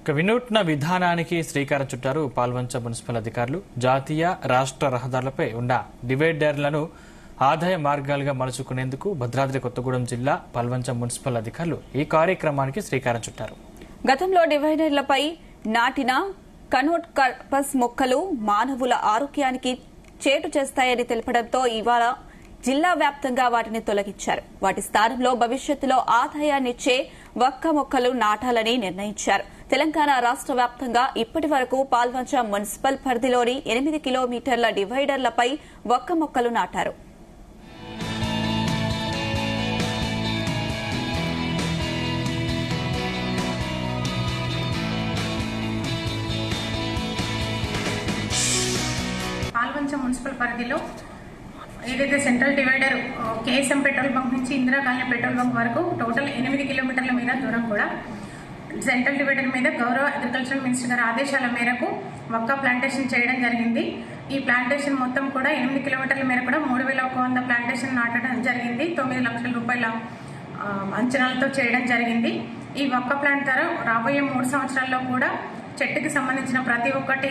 వినూత్న విధానానికి శ్రీకారం చుట్టారు పాల్వంచ మున్సిపల్ అధికారులు. జాతీయ రాష్ట్ర రహదారులపై ఉన్న డివైడర్లను ఆదాయ మార్గాలుగా మలుచుకునేందుకు భద్రాద్రి కొత్తగూడెం జిల్లా పాల్వంచ మున్సిపల్ అధికారులు ఈ కార్యక్రమానికి శ్రీకారం చుట్టారు. గతంలో డివైడర్లపై నాటిన కనోట్కర్పస్ మొక్కలు మానవుల ఆరోగ్యానికి చేటు చేస్తాయని తెలపడంతో ఇవాళ జిల్లా వ్యాప్తంగా వాటిని తొలగించారు. వాటి స్థానంలో భవిష్యత్తులో ఆదాయాన్నిచ్చే వక్క మొక్కలు నాటాలని నిర్ణయించారు. తెలంగాణ రాష్ట్ర వ్యాప్తంగా ఇప్పటి వరకు పాల్వంచ మున్సిపల్ పరిధిలోని 8 కిలోమీటర్ల డివైడర్లపై వక్క మొక్కలు నాటారు. పాల్వంచ మున్సిపల్ పరిధిలో ఏదైతే central divider KSM petrol bunk నుంచి ఇందిరా కాలనీ పెట్రోల్ బంక్ వరకు టోటల్ 8 కిలోమీటర్ల మీద దూరం కూడా సెంట్రల్ డివైడర్ మీద గౌరవ అగ్రికల్చర్ మినిస్టర్ గారి ఆదేశాల మేరకు వక్క ప్లాంటేషన్ చేయడం జరిగింది. ఈ ప్లాంటేషన్ మొత్తం కూడా 8 కిలోమీటర్ల మేర కూడా 3100 ప్లాంటేషన్ నాటడం జరిగింది. 9 లక్షల రూపాయల అంచనాలతో చేయడం జరిగింది. ఈ వక్క ప్లాంట్ ద్వారా రాబోయే 3 సంవత్సరాల్లో కూడా చెట్టుకి సంబంధించిన ప్రతి ఒక్కటి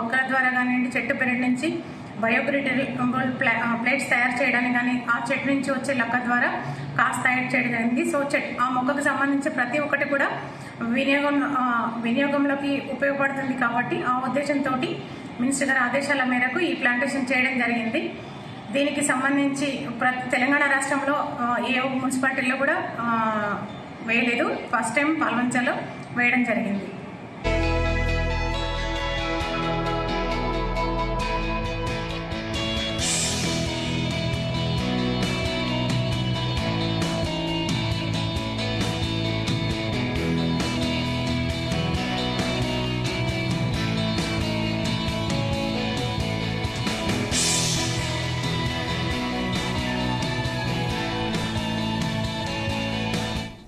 ఒక్కల ద్వారా కానివ్వండి, చెట్టు పెరటి నుంచి బయోగ్రేడబుల్ ప్లేట్స్ తయారు చేయడానికి కానీ, ఆ చెట్టు నుంచి వచ్చే లక్క ద్వారా కాస్ట్ తయారు చేయడం జరిగింది. సో ఆ మొక్కకు సంబంధించి ప్రతి ఒక్కటి కూడా వినియోగంలోకి ఉపయోగపడుతుంది. కాబట్టి ఆ ఉద్దేశంతో మినిస్టర్ గారి ఆదేశాల మేరకు ఈ ప్లాంటేషన్ చేయడం జరిగింది. దీనికి సంబంధించి తెలంగాణ రాష్ట్రంలో ఏ మున్సిపాలిటీలో కూడా వేయలేదు. ఫస్ట్ టైం పాల్వంచలో వేయడం జరిగింది.